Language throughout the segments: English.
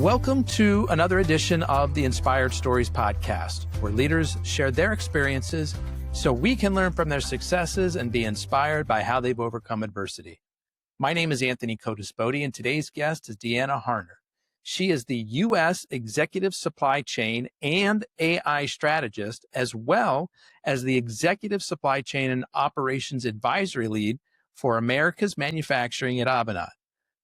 Welcome to another edition of the Inspired Stories podcast, where leaders share their experiences so we can learn from their successes and be inspired by how they've overcome adversity. My name is Anthony Codispoti, and today's guest is DeAnna Harner. She is the U.S. Executive Supply Chain and AI Strategist, as well as the Executive Supply Chain and Operations Advisory Lead for America's Manufacturing at Avanade.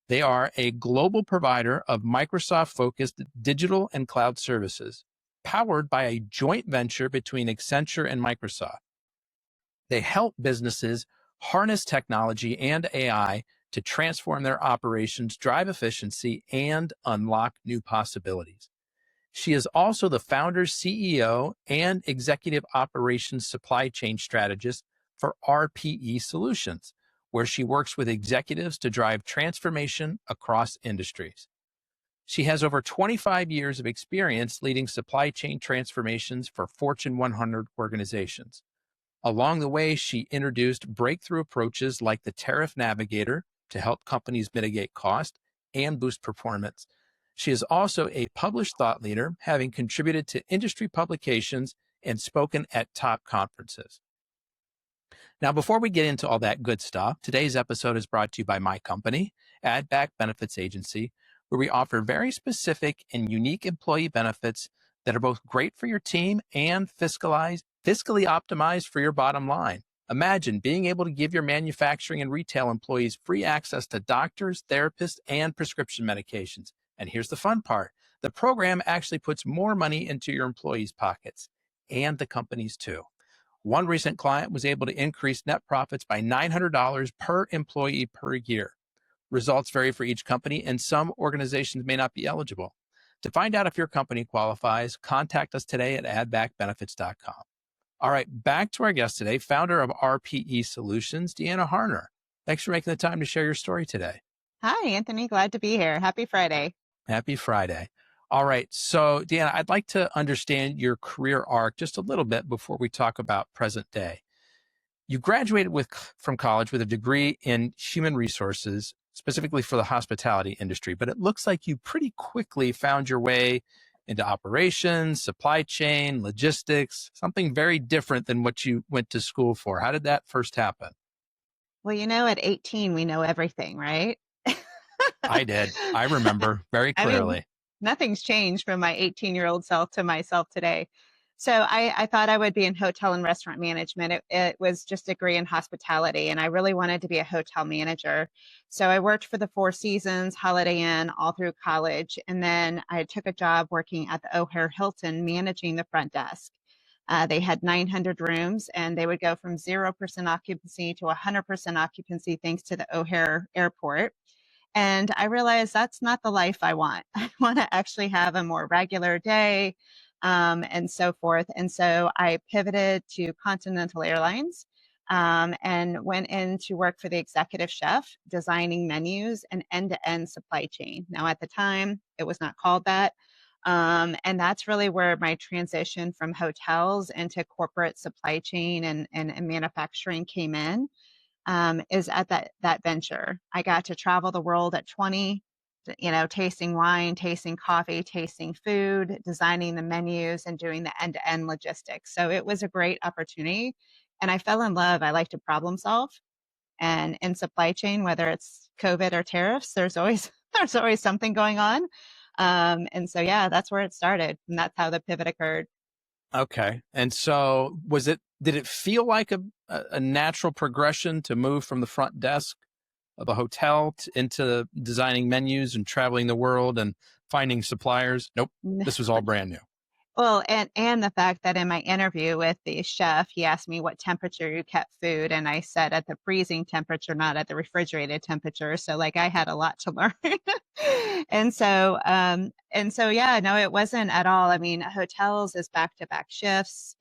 They are a global provider of Microsoft-focused digital and cloud services, powered by a joint venture between Accenture and Microsoft. They help businesses harness technology and AI to transform their operations, drive efficiency, and unlock new possibilities. She is also the founder, CEO, and executive operations supply chain strategist for RPE Solutions, where she works with executives to drive transformation across industries. She has over 25 years of experience leading supply chain transformations for Fortune 100 organizations. Along the way, she introduced breakthrough approaches like the Tariff Navigator to help companies mitigate cost and boost performance. She is also a published thought leader, having contributed to industry publications and spoken at top conferences. Now, before we get into all that good stuff, today's episode is brought to you by my company, Add Back Benefits Agency, where we offer very specific and unique employee benefits that are both great for your team and fiscally optimized for your bottom line. Imagine being able to give your manufacturing and retail employees free access to doctors, therapists, and prescription medications. And here's the fun part. The program actually puts more money into your employees' pockets, and the company's too. One recent client was able to increase net profits by $900 per employee per year. Results vary for each company, and some organizations may not be eligible. To find out if your company qualifies, contact us today at addbackbenefits.com. All right, back to our guest today, founder of RPE Solutions, DeAnna Harner. Thanks for making the time to share your story today. Hi, Anthony. Glad to be here. Happy Friday. Happy Friday. All right. So, DeAnna, I'd like to understand your career arc just a little bit before we talk about present day. You graduated from college with a degree in human resources, specifically for the hospitality industry, but it looks like you pretty quickly found your way into operations, supply chain, logistics, something very different than what you went to school for. How did that first happen? Well, at 18, we know everything, right? I did. I remember very clearly. Nothing's changed from my 18-year-old self to myself today. So I thought I would be in hotel and restaurant management. It was just a degree in hospitality, and I really wanted to be a hotel manager. So I worked for the Four Seasons, Holiday Inn, all through college. And then I took a job working at the O'Hare Hilton, managing the front desk. They had 900 rooms, and they would go from 0% occupancy to 100% occupancy thanks to the O'Hare Airport. And I realized that's not the life I want. I want to actually have a more regular day, and so forth. And so I pivoted to Continental Airlines, and went in to work for the executive chef, designing menus and end-to-end supply chain. Now, at the time, it was not called that. And that's really where my transition from hotels into corporate supply chain and manufacturing came in. Is at that venture. I got to travel the world at 20, tasting wine, tasting coffee, tasting food, designing the menus, and doing the end-to-end logistics. So it was a great opportunity, and I fell in love. I like to problem solve, and in supply chain, whether it's COVID or tariffs, there's always something going on. And so yeah, that's where it started, and that's how the pivot occurred. Okay. And so did it feel like a natural progression to move from the front desk of a hotel into designing menus and traveling the world and finding suppliers? Nope. This was all brand new. Well, and the fact that in my interview with the chef, he asked me what temperature you kept food, and I said at the freezing temperature, not at the refrigerated temperature. So I had a lot to learn. and so yeah, no, it wasn't at all. I mean, hotels is back-to-back shifts,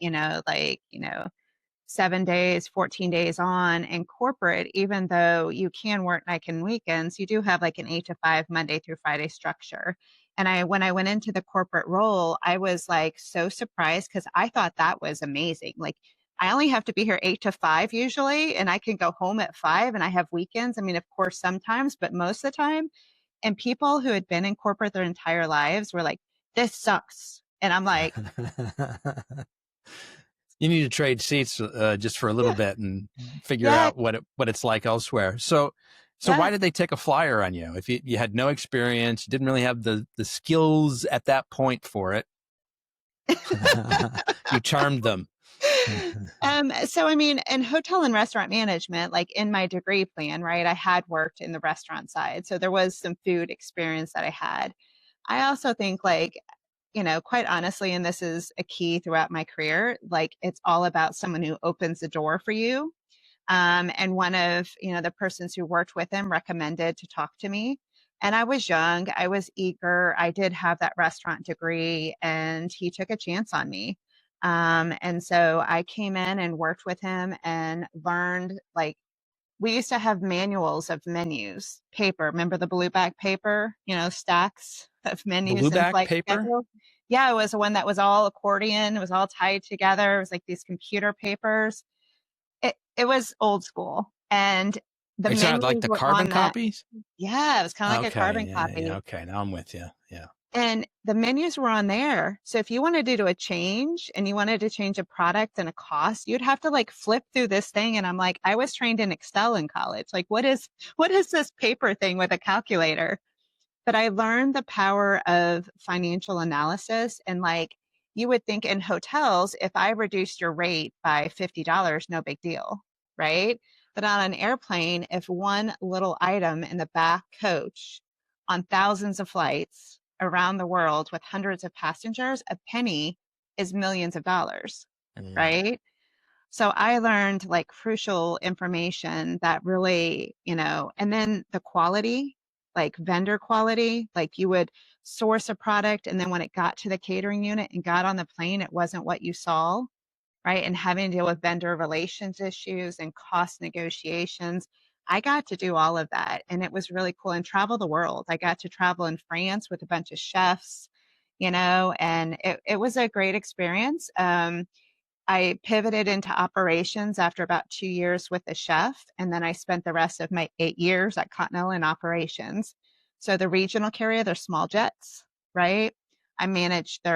7 days, 14 days on. And corporate, even though you can work night and weekends, you do have an 8 to 5 Monday through Friday structure. And when I went into the corporate role, I was so surprised because I thought that was amazing. I only have to be here 8 to 5 usually, and I can go home at 5, and I have weekends. I mean, of course, sometimes, but most of the time And people who had been in corporate their entire lives were like, this sucks. And I'm like, you need to trade seats just for a little bit and figure yeah, out what it's like elsewhere. So why yeah. did they take a flyer on you? If you had no experience, you didn't really have the skills at that point for it, you charmed them. So, I mean, in hotel and restaurant management, like in my degree plan, right, I had worked in the restaurant side. So there was some food experience that I had. I also think, like, quite honestly, and this is a key throughout my career, like it's all about someone who opens the door for you. And one of, the persons who worked with him recommended to talk to me. And I was young, I was eager, I did have that restaurant degree, and he took a chance on me. And so I came in and worked with him and learned, like, we used to have manuals of menus, paper. Remember the blueback paper, stacks of menus in Blueback flight paper? schedule? Yeah, it was the one that was all accordion. It was all tied together. It was like these computer papers. It was old school. And the Are you talking about like menus the were carbon on that. copies? Yeah, it was kind of like a Okay. carbon Yeah. copy. Okay. Now I'm with you. Yeah. And the menus were on there. So if you wanted to do a change and you wanted to change a product and a cost, you'd have to like flip through this thing. And I'm like, I was trained in Excel in college. Like, what is this paper thing with a calculator? But I learned the power of financial analysis. And like, you would think in hotels, if I reduced your rate by $50, no big deal, right? But on an airplane, if one little item in the back coach on thousands of flights around the world with hundreds of passengers, a penny is millions of dollars, right? So I learned like crucial information that really, and then the quality, like vendor quality, like you would source a product and then when it got to the catering unit and got on the plane, it wasn't what you saw, right? And having to deal with vendor relations issues and cost negotiations. I got to do all of that and it was really cool, and travel the world. I got to travel in France with a bunch of chefs, and it was a great experience. I pivoted into operations after about 2 years with the chef, and then I spent the rest of my 8 years at Continental in operations. So the regional carrier, they're small jets, right? I managed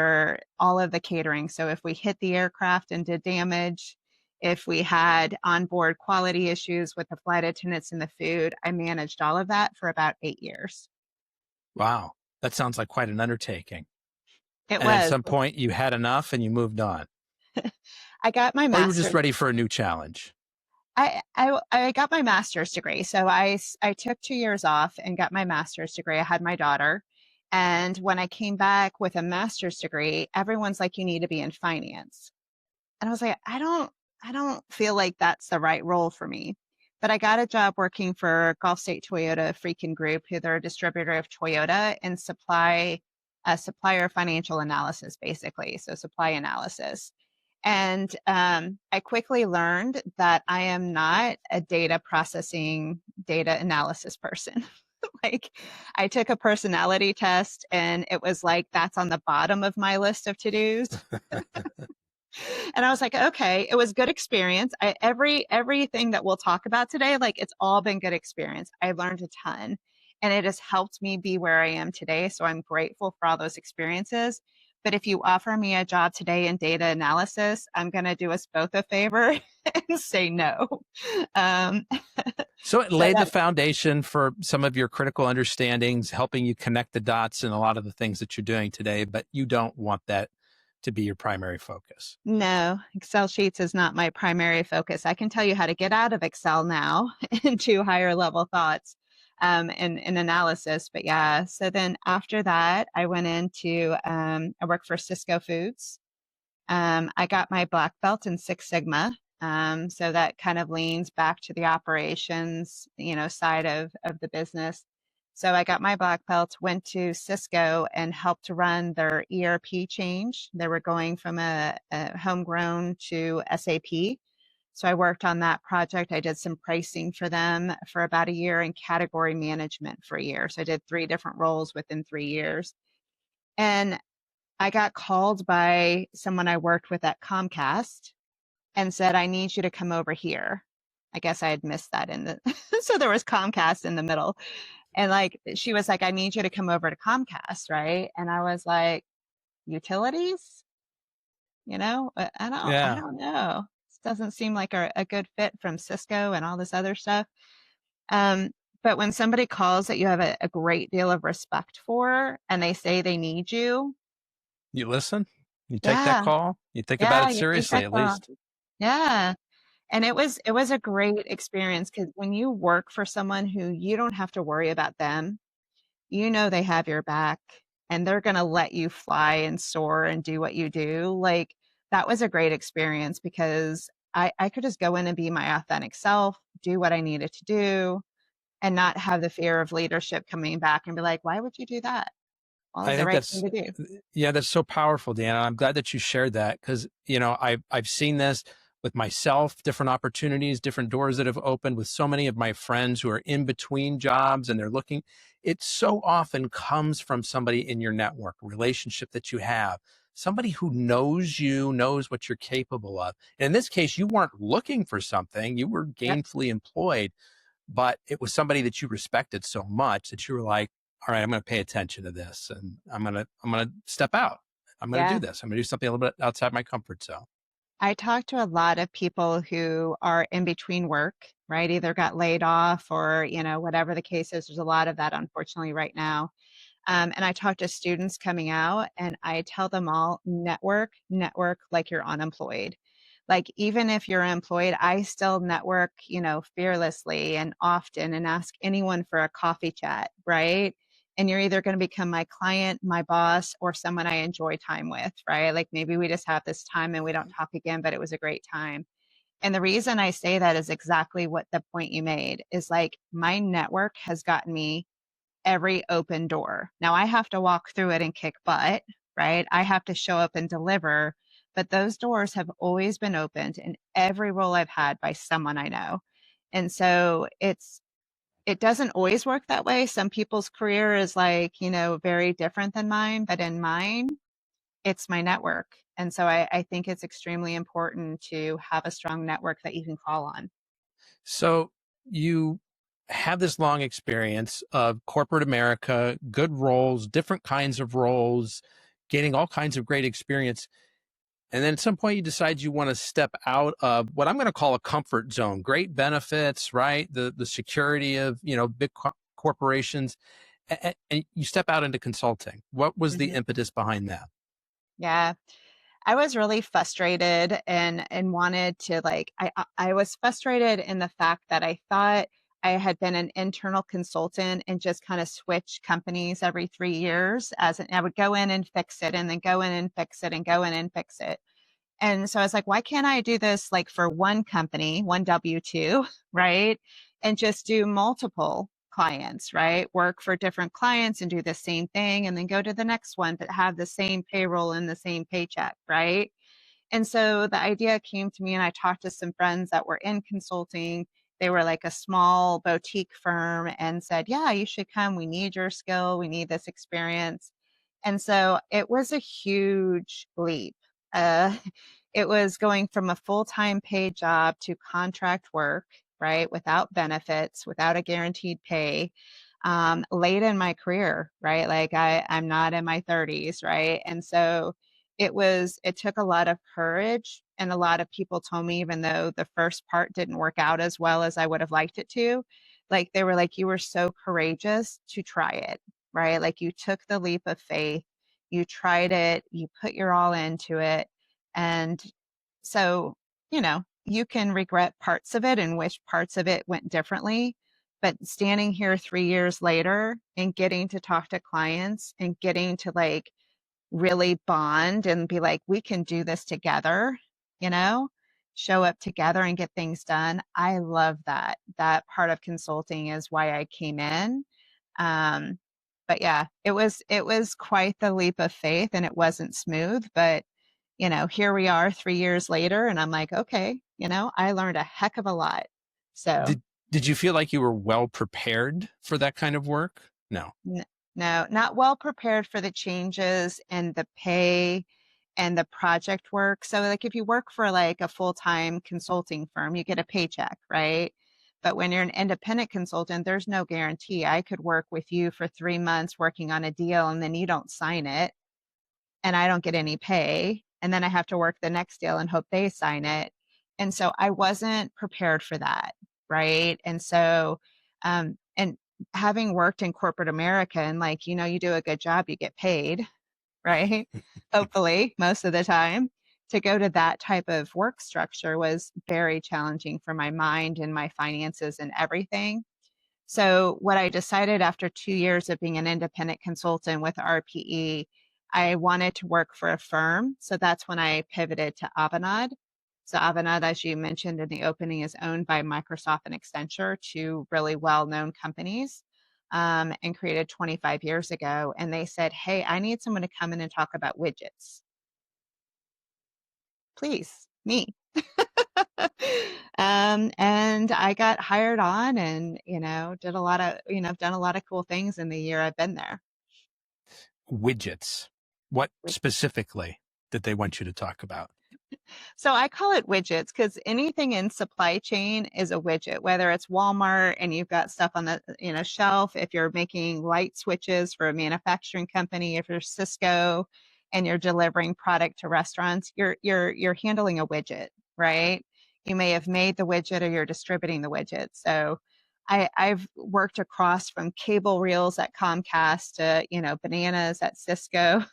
all of the catering. So if we hit the aircraft and did damage, if we had onboard quality issues with the flight attendants and the food, I managed all of that for about 8 years. Wow. That sounds like quite an undertaking. It And at was. some point you had enough and you moved on. I got my Or you were just master's. ready for a new challenge. I got my master's degree. So I took 2 years off and got my master's degree. I had my daughter. And when I came back with a master's degree, everyone's like, you need to be in finance. And I was like, I don't feel like that's the right role for me. But I got a job working for Gulf State Toyota Freakin Group, who they're a distributor of Toyota, and supplier financial analysis, basically. So supply analysis. And I quickly learned that I am not a data processing, data analysis person. Like, I took a personality test and it was like, that's on the bottom of my list of to-dos. And I was like, okay, it was good experience. Everything that we'll talk about today, like, it's all been good experience. I learned a ton and it has helped me be where I am today. So I'm grateful for all those experiences. But if you offer me a job today in data analysis, I'm going to do us both a favor and say no. Um, So it so laid the that, foundation for some of your critical understandings, helping you connect the dots in a lot of the things that you're doing today, but you don't want that to be your primary focus. no, Excel sheets is not my primary focus. I can tell you how to get out of Excel now into higher level thoughts and analysis. But yeah, so then after that, I went into, I worked for Cisco Foods. I got my black belt in Six Sigma. So that kind of leans back to the operations, side of the business. So I got my black belt, went to Cisco and helped to run their ERP change. They were going from a homegrown to SAP. So I worked on that project. I did some pricing for them for about a year and category management for a year. So I did 3 different roles within 3 years. And I got called by someone I worked with at Comcast and said, I need you to come over here. I guess I had missed that so there was Comcast in the middle. And like, she was like, I need you to come over to Comcast, right? And I was like, utilities? I Yeah. don't know. This doesn't seem like a good fit from Cisco and all this other stuff. Um, but when somebody calls that you have a great deal of respect for and they say they need you, You listen, you take that yeah, call, you think about yeah, it you take seriously that at call. least. Yeah. And it was a great experience because when you work for someone who you don't have to worry about them, you know they have your back and they're going to let you fly and soar and do what you do. Like that was a great experience because I could just go in and be my authentic self, do what I needed to do, and not have the fear of leadership coming back and be like, why would you do that? Well, I it's the think right thing that's, to do. yeah, that's so powerful, DeAnna. I'm glad that you shared that because, I've seen this with myself, different opportunities, different doors that have opened with so many of my friends who are in between jobs and they're looking. It so often comes from somebody in your network, relationship that you have, somebody who knows you, knows what you're capable of. And in this case, you weren't looking for something, you were Yep. gainfully employed, but it was somebody that you respected so much that you were like, all right, I'm going to pay attention to this and I'm going to step out. I'm going to do Yeah. this. I'm going to do something a little bit outside my comfort zone. I talk to a lot of people who are in between work, right? Either got laid off or, whatever the case is. There's a lot of that, unfortunately, right now. And I talk to students coming out and I tell them all network like you're unemployed. Like, even if you're employed, I still network, fearlessly and often and ask anyone for a coffee chat, right? And you're either going to become my client, my boss, or someone I enjoy time with, right? Like maybe we just have this time and we don't talk again, but it was a great time. And the reason I say that is exactly what the point you made is like my network has gotten me every open door. Now I have to walk through it and kick butt, right? I have to show up and deliver, but those doors have always been opened in every role I've had by someone I know. And so it doesn't always work that way. Some people's career is like, very different than mine, but in mine, it's my network. And so I think it's extremely important to have a strong network that you can call on. So you have this long experience of corporate America, good roles, different kinds of roles, gaining all kinds of great experience. And then at some point you decide you want to step out of what I'm going to call a comfort zone, great benefits, right? The security of, big corporations, and you step out into consulting. What was the Mhm. impetus behind that? Yeah. I was really frustrated and wanted to like I was frustrated in the fact that I thought I had been an internal consultant and just kind of switch companies every 3 years I would go in and fix it and then go in and fix it and go in and fix it. And so I was like, why can't I do this like for one company, one W-2, right? And just do multiple clients, right? Work for different clients and do the same thing and then go to the next one, but have the same payroll and the same paycheck, right? And so the idea came to me, and I talked to some friends that were in consulting. They were like a small boutique firm and said, yeah, you should come. We need your skill. We need this experience. And so it was a huge leap. Uh, it was going from a full time paid job to contract work, right? Without benefits, without a guaranteed pay, late in my career, right? Like I'm not in my 30s, right? And so it took a lot of courage. And a lot of people told me, even though the first part didn't work out as well as I would have liked it to, like they were like, you were so courageous to try it, right? Like you took the leap of faith, you tried it, you put your all into it. And so, you can regret parts of it and wish parts of it went differently. But standing here 3 years later and getting to talk to clients and getting to like really bond and be like, we can do this together, you know, show up together and get things done. I love that. That part of consulting is why I came in. Um, but yeah, it was quite the leap of faith and it wasn't smooth, but here we are 3 years later and I'm like, okay, I learned a heck of a lot. So Did you feel like you were well prepared for that kind of work? No. no, not well prepared for the changes and the pay and the project work. So like if you work for like a full-time consulting firm, you get a paycheck, right? But when you're an independent consultant, there's no guarantee. I could work with you for 3 months working on a deal and then you don't sign it and I don't get any pay. And then I have to work the next deal and hope they sign it. And so I wasn't prepared for that. Right. And so, and having worked in corporate America and like, you do a good job, you get paid, right? Hopefully, most of the time. To go to that type of work structure was very challenging for my mind and my finances and everything. So, what I decided after 2 years of being an independent consultant with RPE, I wanted to work for a firm. So, that's when I pivoted to Avanade. So, Avanade, as you mentioned in the opening, is owned by Microsoft and Accenture, two really well known companies, and created 25 years ago. And they said, hey, I need someone to come in and talk about widgets. Please, me. And I got hired on and, did a lot of, I've done a lot of cool things in the year I've been there. Widgets. What specifically did they want you to talk about? So I call it widgets because anything in supply chain is a widget, whether it's Walmart and you've got stuff on the shelf, if you're making light switches for a manufacturing company, if you're Cisco and you're delivering product to restaurants, you're handling a widget, right? You may have made the widget or you're distributing the widget. So I've worked across from cable reels at Comcast to, bananas at Cisco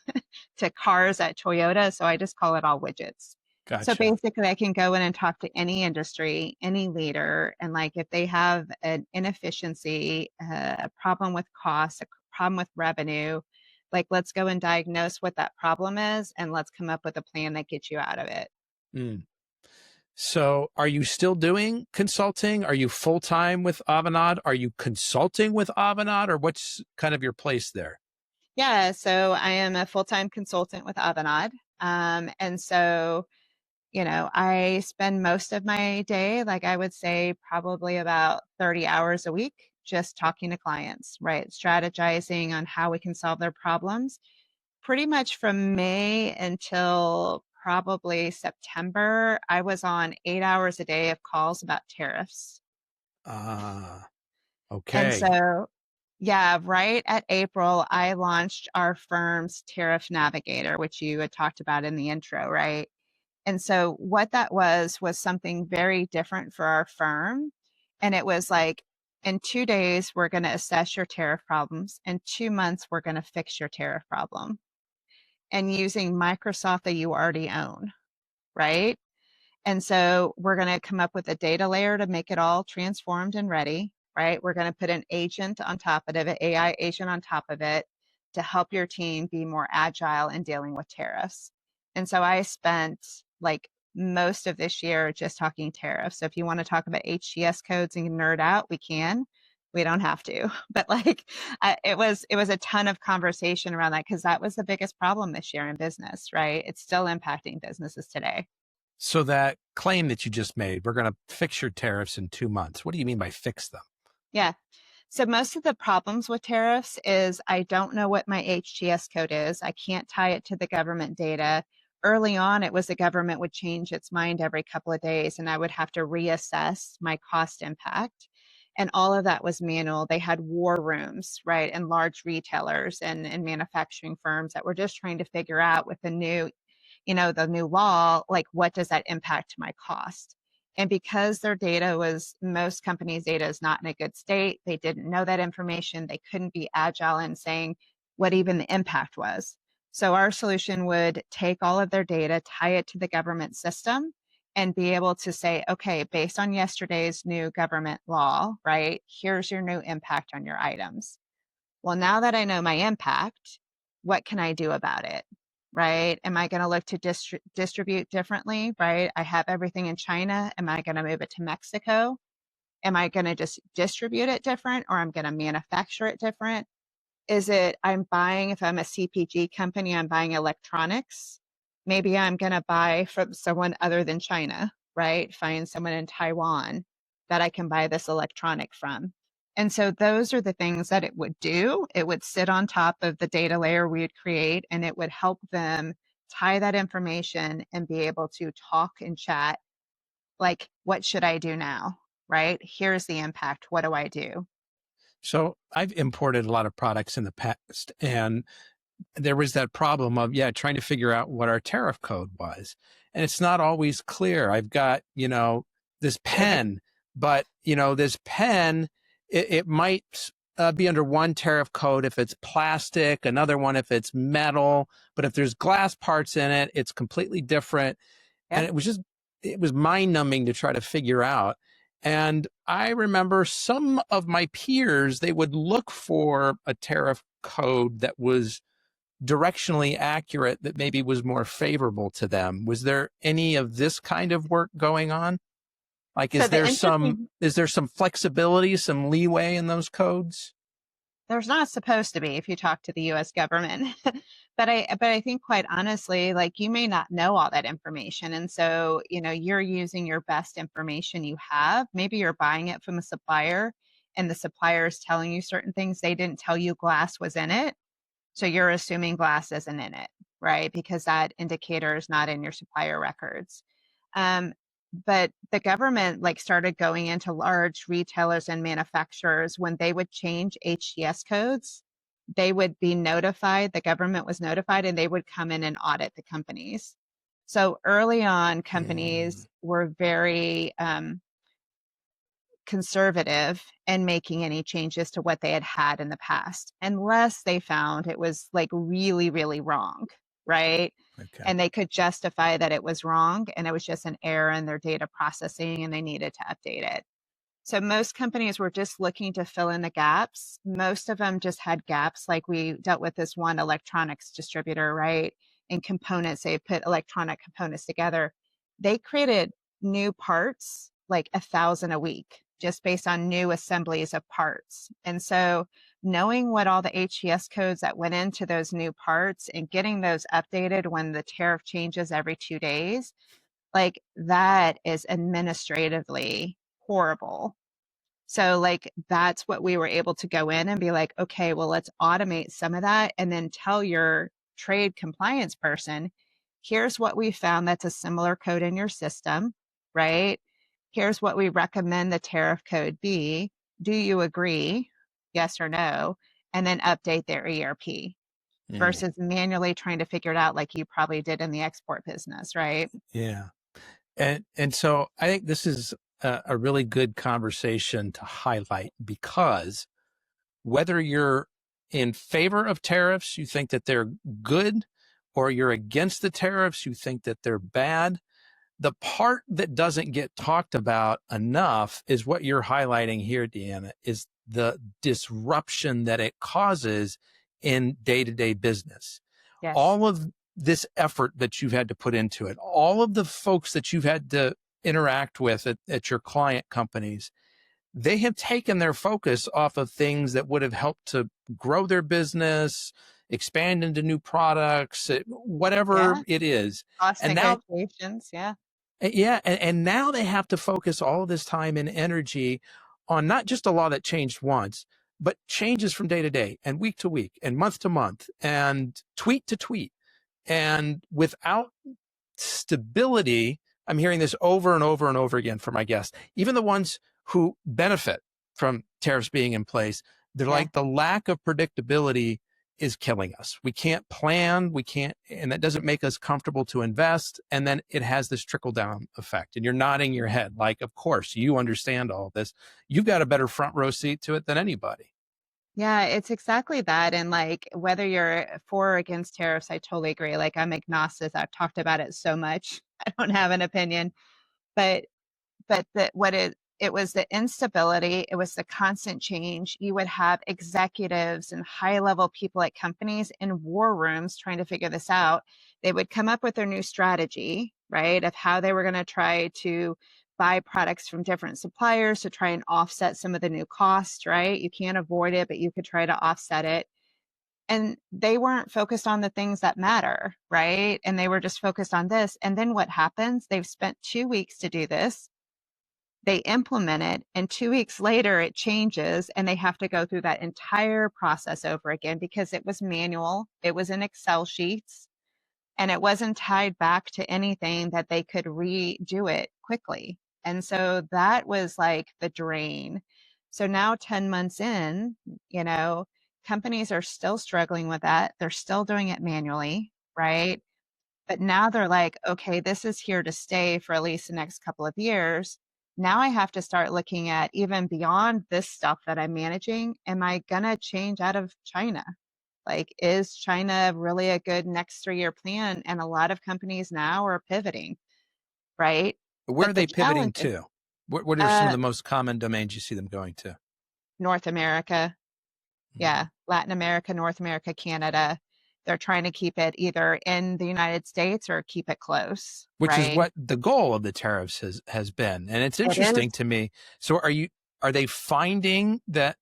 to cars at Toyota. So I just call it all widgets. So Gotcha. basically, I can go in and talk to any industry, any leader, and like if they have an inefficiency, a problem with cost, a problem with revenue, like let's go and diagnose what that problem is and let's come up with a plan that gets you out of it. Mm. So are you still doing consulting? Are you full-time with Avanade? Are you consulting with Avanade, or what's kind of your place there? Yeah, so I am a full-time consultant with Avanade. And so I spend most of my day, like I would say probably about 30 hours a week, just talking to clients, right? Strategizing on how we can solve their problems. Pretty much from May until probably September, I was on 8 hours a day of calls about tariffs. Ah, And okay. so, yeah, right at April, I launched our firm's Tariff Navigator, which you had talked about in the intro, right? And so what that was something very different for our firm. And it was like, in 2 days, we're going to assess your tariff problems. In 2 months, we're going to fix your tariff problem. And using Microsoft that you already own, right? And so we're going to come up with a data layer to make it all transformed and ready, right? We're going to put an agent on top of it, an AI agent on top of it to help your team be more agile in dealing with tariffs. And so I spent like most of this year just talking tariffs. So if you want to talk about HTS codes and nerd out, we can. We don't have to, but like it was a ton of conversation around that because that was the biggest problem this year in business, right? It's still impacting businesses today. So that claim that you just made, we're going to fix your tariffs in 2 months. What do you mean by fix them? Yeah. So most of the problems with tariffs is I don't know what my HTS code is. I can't tie it to the government data. Early on, it was the government would change its mind every couple of days, and I would have to reassess my cost impact. And all of that was manual. They had war rooms, right, and large retailers and manufacturing firms that were just trying to figure out with the new law, like what does that impact my cost? And because their data was, most companies' data is not in a good state, they didn't know that information. They couldn't be agile in saying what even the impact was. So our solution would take all of their data, tie it to the government system, and be able to say, okay, based on yesterday's new government law, right, here's your new impact on your items. Well, now that I know my impact, what can I do about it? Right? Am I going to look to distribute differently? Right? I have everything in China. Am I going to move it to Mexico? Am I going to just distribute it different or I'm going to manufacture it different? Is it I'm buying, if I'm a CPG company, I'm buying electronics? Maybe I'm going to buy from someone other than China, right? Find someone in Taiwan that I can buy this electronic from. And so those are the things that it would do. It would sit on top of the data layer we would create, and it would help them tie that information and be able to talk and chat like, what should I do now? right? Here's the impact. What do I do? So I've imported a lot of products in the past, and there was that problem of, trying to figure out what our tariff code was. And it's not always clear. I've got, this pen, but, this pen, it might be under one tariff code if it's plastic, another one if it's metal, but if there's glass parts in it, it's completely different. Yep. And it was mind numbing to try to figure out. And I remember some of my peers, they would look for a tariff code that was directionally accurate, that maybe was more favorable to them. Was there any of this kind of work going on? Like, So is there some flexibility, some leeway in those codes? there's not supposed to be if you talk to the US government. But I think quite honestly, like you may not know all that information. And so, you're using your best information you have. Maybe you're buying it from a supplier and the supplier is telling you certain things. They didn't tell you glass was in it. So you're assuming glass isn't in it, right? Because that indicator is not in your supplier records. Um, but the government like started going into large retailers and manufacturers when they would change HTS codes. They would be notified, the government was notified, and they would come in and audit the companies. So early on, companies were very conservative in making any changes to what they had had in the past, unless they found it was like really, really wrong, right? Okay. And they could justify that it was wrong and it was just an error in their data processing and they needed to update it. So most companies were just looking to fill in the gaps. Most of them just had gaps. Like we dealt with this one electronics distributor, right? In components, they put electronic components together. They created new parts, like 1,000 a week, just based on new assemblies of parts. And so knowing what all the HTS codes that went into those new parts and getting those updated when the tariff changes every 2 days, like that is administratively horrible. So like that's what we were able to go in and be like, okay, well, let's automate some of that and then tell your trade compliance person, here's what we found that's a similar code in your system, right? Here's what we recommend the tariff code be. Do you agree? Yes or no? And then update their ERP versus manually trying to figure it out like you probably did in the export business, right? Yeah. And so I think this is a really good conversation to highlight, because whether you're in favor of tariffs, you think that they're good, or you're against the tariffs, you think that they're bad, the part that doesn't get talked about enough is what you're highlighting here, DeAnna, is the disruption that it causes in day-to-day business. Yes. All of this effort that you've had to put into it, all of the folks that you've had to interact with at your client companies, they have taken their focus off of things that would have helped to grow their business, expand into new products, whatever it is. Cost And negotiations, and now they have to focus all of this time and energy on not just a law that changed once, but changes from day to day and week to week and month to month and tweet to tweet. And without stability, I'm hearing this over and over and over again from my guests, even the ones who benefit from tariffs being in place, they're like, the lack of predictability is killing us. We can't plan, and that doesn't make us comfortable to invest. And then it has this trickle down effect. And you're nodding your head like, of course, you understand all this. You've got a better front row seat to it than anybody. Yeah, it's exactly that. And like whether you're for or against tariffs, I totally agree. Like I'm agnostic. I've talked about it so much. I don't have an opinion. But it was the instability, it was the constant change. You would have executives and high level people at companies in war rooms trying to figure this out. They would come up with their new strategy, right, of how they were going to try to buy products from different suppliers to try and offset some of the new costs, right? You can't avoid it, but you could try to offset it. And they weren't focused on the things that matter, right? And they were just focused on this. And then what happens? They've spent 2 weeks to do this. They implement it, and 2 weeks later it changes, and they have to go through that entire process over again because it was manual, it was in Excel sheets, and it wasn't tied back to anything that they could redo it quickly. And so that was like the drain. So now 10 months in, you know, companies are still struggling with that. They're still doing it manually, right? But now they're like, okay, this is here to stay for at least the next couple of years. Now I have to start looking at even beyond this stuff that I'm managing. Am I going to change out of China? Like, is China really a good next 3-year plan? And a lot of companies now are pivoting, right? Where But are the they pivoting challenge is to? What are some of uh, the most common domains you see them going to? North America. Mhm. Yeah, Latin America, North America, Canada. They're trying to keep it either in the United States or keep it close, Which is right? what the goal of the tariffs has been. And it's It is. interesting to me. So are they finding that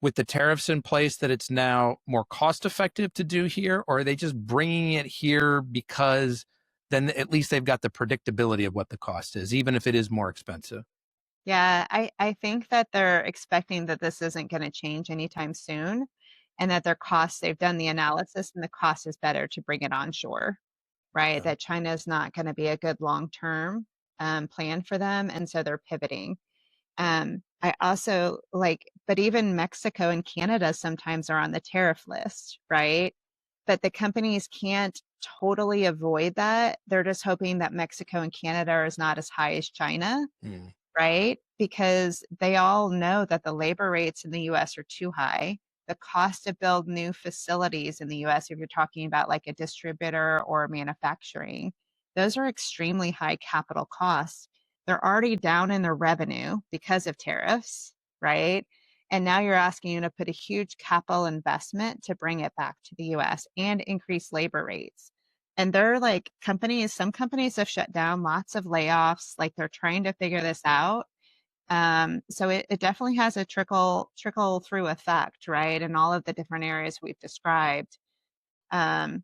with the tariffs in place that it's now more cost effective to do here, or are they just bringing it here because then at least they've got the predictability of what the cost is, even if it is more expensive? Yeah, I think that they're expecting that this isn't going to change anytime soon and that their costs, they've done the analysis and the cost is better to bring it onshore, right? Yeah. That China is not going to be a good long-term plan for them. And so they're pivoting. I also like, but even Mexico and Canada sometimes are on the tariff list, right? But the companies can't totally avoid that. They're just hoping that Mexico and Canada is not as high as China, Hmm. right? Because they all know that the labor rates in the US are too high. The cost to build new facilities in the US, if you're talking about like a distributor or manufacturing, those are extremely high capital costs. They're already down in their revenue because of tariffs, right? And now you're asking you to put a huge capital investment to bring it back to the US and increase labor rates. And they're like companies, some companies have shut down, lots of layoffs, like they're trying to figure this out. So it definitely has a trickle through effect, right? In all of the different areas we've described. Um,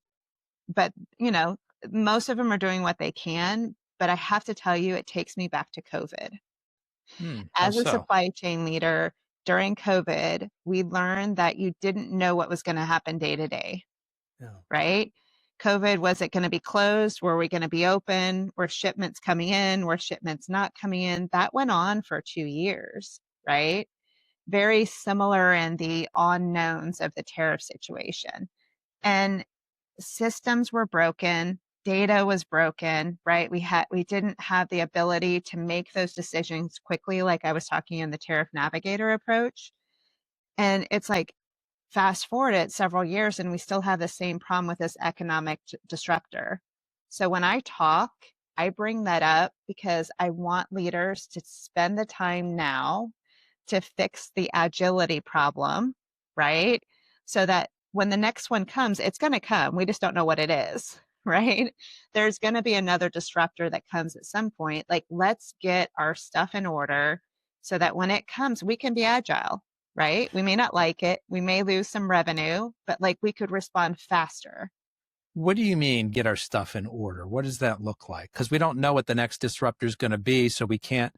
but you know, most of them are doing what they can. But I have to tell you, it takes me back to COVID. How As a so? supply chain leader during COVID, we learned that you didn't know what was going to happen day to day, Yeah. right? COVID, was it going to be closed? Were we going to be open? Were shipments coming in? Were shipments not coming in? That went on for 2 years, right? Very similar in the unknowns of the tariff situation. And systems were broken, data was broken, right? We didn't have the ability to make those decisions quickly, like I was talking in the tariff navigator approach. And it's like, fast forward it several years and we still have the same problem with this economic disruptor. So when I talk, I bring that up because I want leaders to spend the time now to fix the agility problem, right? So that when the next one comes, it's going to come. We just don't know what it is, right? There's going to be another disruptor that comes at some point. Like, let's get our stuff in order so that when it comes, we can be agile, right? We may not like it. We may lose some revenue, but like we could respond faster. What do you mean get our stuff in order? What does that look like? Because we don't know what the next disruptor is going to be, so we can't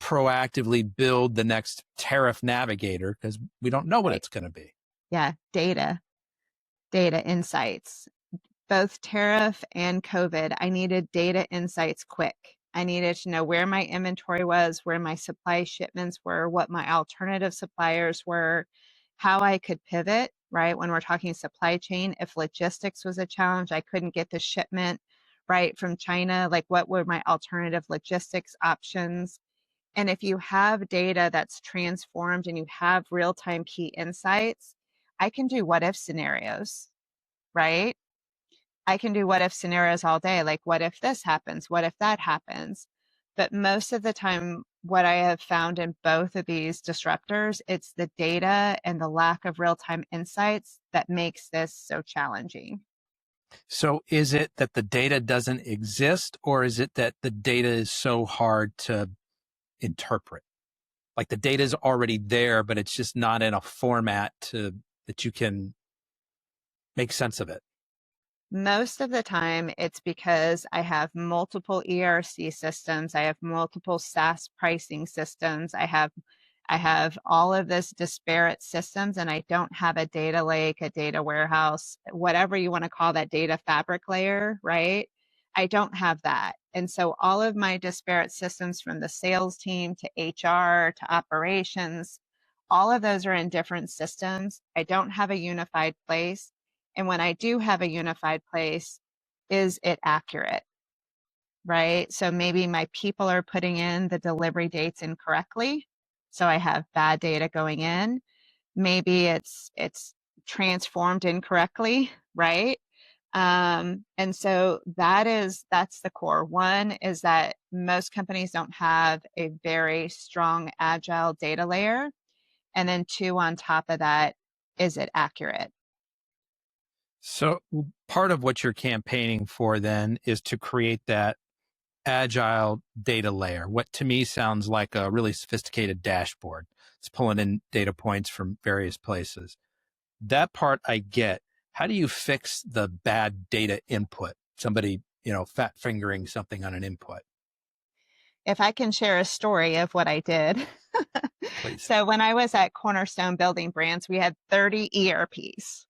proactively build the next tariff navigator because we don't know what Right. it's going to be. Yeah. Data insights. Both tariff and COVID, I needed data insights quick. I needed to know where my inventory was, where my supply shipments were, what my alternative suppliers were, how I could pivot, right? When we're talking supply chain, if logistics was a challenge, I couldn't get the shipment right from China, like what were my alternative logistics options? And if you have data that's transformed and you have real time key insights, I can do what if scenarios, right? I can do what if scenarios all day. Like, what if this happens? What if that happens? But most of the time, what I have found in both of these disruptors, it's the data and the lack of real time insights that makes this so challenging. So is it that the data doesn't exist, or is it that the data is so hard to interpret? Like the data is already there, but it's just not in a format that you can make sense of it. Most of the time, it's because I have multiple ERC systems. I have multiple SaaS pricing systems. I have all of this disparate systems, and I don't have a data lake, a data warehouse, whatever you want to call that data fabric layer, right? I don't have that. And so all of my disparate systems, from the sales team to HR to operations, all of those are in different systems. I don't have a unified place. And when I do have a unified place, is it accurate? Right? So maybe my people are putting in the delivery dates incorrectly, so I have bad data going in. Maybe it's transformed incorrectly, right? And so that's the core. One is that most companies don't have a very strong agile data layer. And then two, on top of that, is it accurate? So part of what you're campaigning for then is to create that agile data layer, what to me sounds like a really sophisticated dashboard. It's pulling in data points from various places. That part I get. How do you fix the bad data input? Somebody, fat fingering something on an input. If I can share a story of what I did. Please. So when I was at Cornerstone Building Brands, we had 30 ERPs.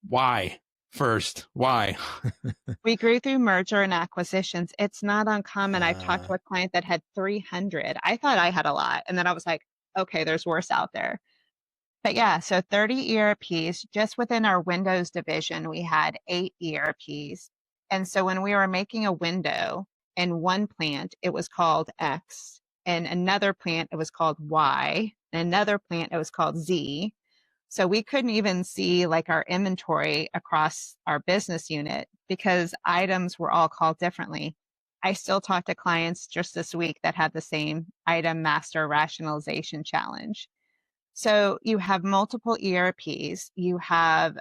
Why? First, why? We grew through merger and acquisitions. It's not uncommon. I've talked to a client that had 300. I thought I had a lot. And then I was like, okay, there's worse out there. But yeah, so 30 ERPs. Just within our Windows division, we had 8 ERPs. And so when we were making a window in one plant, it was called X. In another plant, it was called Y. In another plant, it was called Z. So we couldn't even see like our inventory across our business unit because items were all called differently. I still talk to clients just this week that have the same item master rationalization challenge. So you have multiple ERPs, you have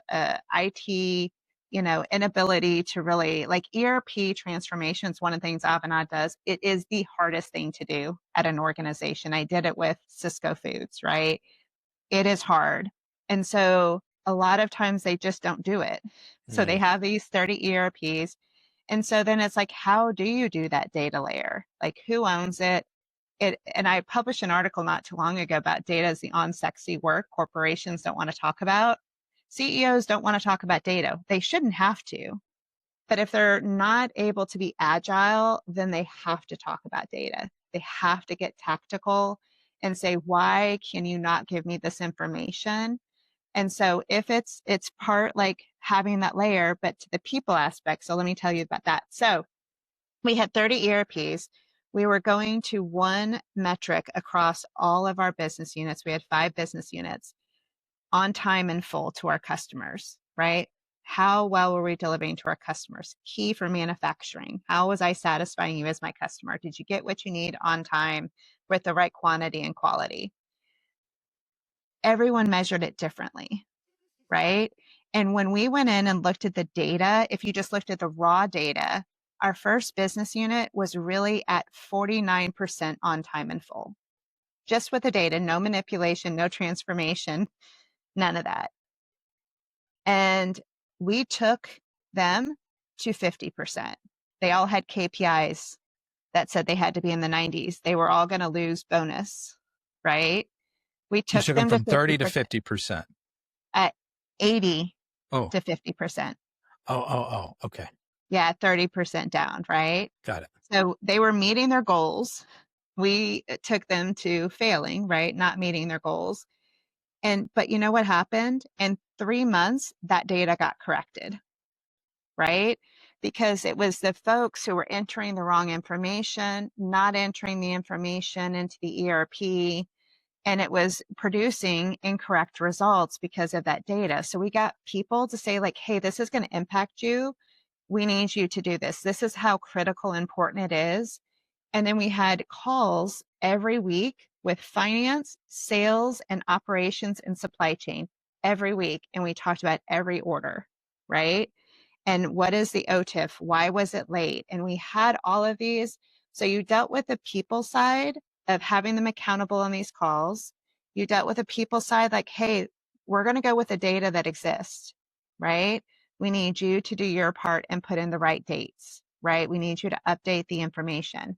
IT, inability to really, like, ERP transformations. One of the things Avanade does, it is the hardest thing to do at an organization. I did it with Cisco Foods, right? It is hard. And so a lot of times they just don't do it. So they have these 30 ERPs. And so then it's like, how do you do that data layer? Like, who owns it? And I published an article not too long ago about data as the unsexy work corporations don't want to talk about. CEOs don't want to talk about data. They shouldn't have to. But if they're not able to be agile, then they have to talk about data. They have to get tactical and say, why can you not give me this information? And so if it's part like having that layer, but to the people aspect. So let me tell you about that. So we had 30 ERPs. We were going to one metric across all of our business units. We had 5 business units, on time and full to our customers, right? How well were we delivering to our customers? Key for manufacturing. How was I satisfying you as my customer? Did you get what you need on time with the right quantity and quality? Everyone measured it differently, right? And when we went in and looked at the data, if you just looked at the raw data, our first business unit was really at 49% on time and full. Just with the data, no manipulation, no transformation, none of that. And we took them to 50%. They all had KPIs that said they had to be in the 90s. They were all going to lose bonus, right? We took them from to 30 to 50%. At 80 to 50%. Okay. Yeah, 30% down, right? Got it. So they were meeting their goals. We took them to failing, right? Not meeting their goals. But you know what happened? In 3 months, that data got corrected, right? Because it was the folks who were entering the wrong information, not entering the information into the ERP, and it was producing incorrect results because of that data. So we got people to say, like, hey, this is going to impact you. We need you to do this. This is how critical and important it is. And then we had calls every week with finance, sales, and operations and supply chain every week. And we talked about every order, right? And what is the OTIF? Why was it late? And we had all of these. So you dealt with the people side of having them accountable on these calls. You dealt with the people side, like, hey, we're going to go with the data that exists, right? We need you to do your part and put in the right dates, right? We need you to update the information.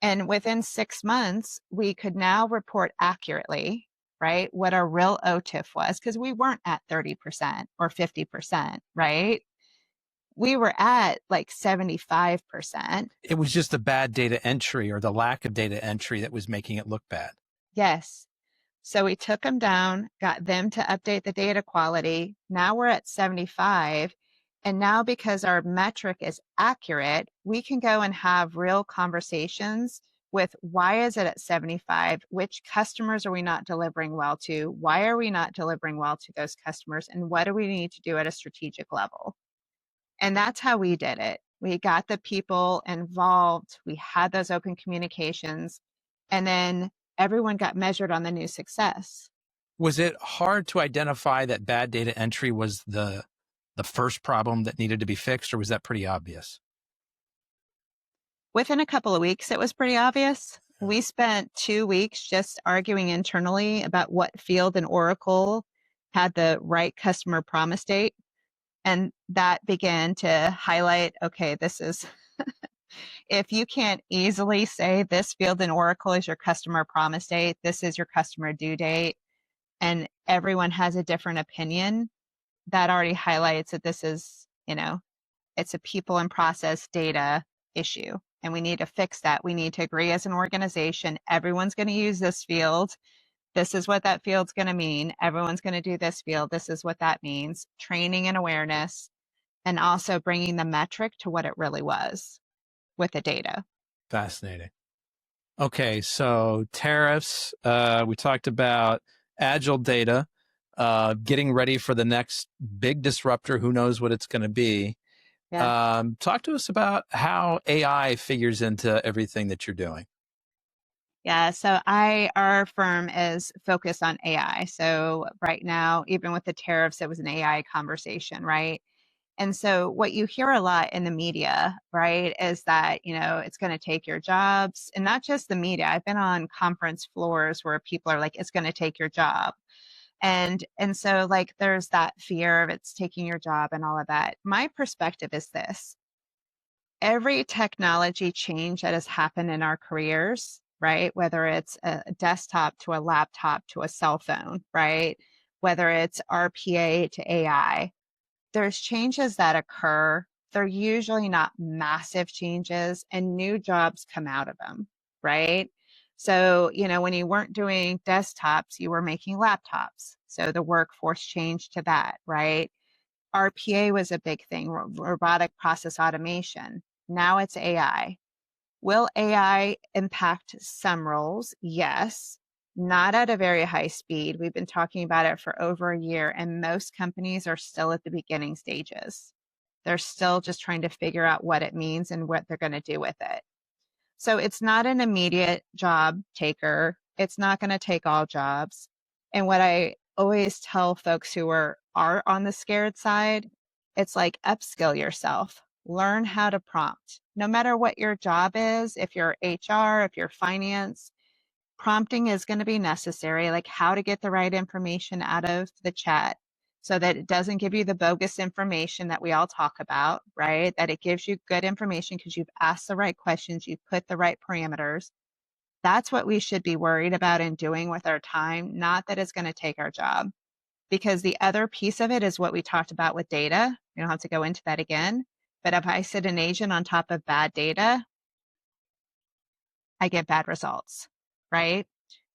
And within 6 months, we could now report accurately, right, what our real OTIF was, because we weren't at 30% or 50%, right? we were at like 75%. It was just the bad data entry or the lack of data entry that was making it look bad. Yes. So we took them down, got them to update the data quality. Now we're at 75. And now because our metric is accurate, we can go and have real conversations with why is it at 75? Which customers are we not delivering well to? Why are we not delivering well to those customers? And what do we need to do at a strategic level? And that's how we did it. We got the people involved. We had those open communications. And then everyone got measured on the new success. Was it hard to identify that bad data entry was the first problem that needed to be fixed, or was that pretty obvious? Within a couple of weeks, it was pretty obvious. We spent 2 weeks just arguing internally about what field in Oracle had the right customer promise date. And that began to highlight, okay, this is, if you can't easily say this field in Oracle is your customer promise date, this is your customer due date, and everyone has a different opinion, that already highlights that this is, it's a people and process data issue. And we need to fix that. We need to agree as an organization, everyone's going to use this field. This is what that field's going to mean. Everyone's going to do this field. This is what that means. Training and awareness, and also bringing the metric to what it really was with the data. Fascinating. Okay, so tariffs, we talked about agile data, getting ready for the next big disruptor. Who knows what it's going to be? Yeah. Talk to us about how AI figures into everything that you're doing. Yeah, so our firm is focused on AI. So right now, even with the tariffs, it was an AI conversation, right? And so what you hear a lot in the media, right, is that, it's going to take your jobs, and not just the media. I've been on conference floors where people are like, it's going to take your job. And so like there's that fear of it's taking your job and all of that. My perspective is this: every technology change that has happened in our careers, right? Whether it's a desktop to a laptop to a cell phone, right? Whether it's RPA to AI, there's changes that occur. They're usually not massive changes, and new jobs come out of them, right? So, when you weren't doing desktops, you were making laptops. So the workforce changed to that, right? RPA was a big thing, robotic process automation. Now it's AI. Will AI impact some roles? Yes, not at a very high speed. We've been talking about it for over a year, and most companies are still at the beginning stages. They're still just trying to figure out what it means and what they're going to do with it. So it's not an immediate job taker. It's not going to take all jobs. And what I always tell folks who are on the scared side, it's like upskill yourself. Learn how to prompt. No matter what your job is, if you're HR, if you're finance, prompting is going to be necessary, like how to get the right information out of the chat so that it doesn't give you the bogus information that we all talk about, right? That it gives you good information because you've asked the right questions, you've put the right parameters. That's what we should be worried about and doing with our time, not that it's going to take our job. Because the other piece of it is what we talked about with data. We don't have to go into that again. But if I sit an agent on top of bad data, I get bad results, right?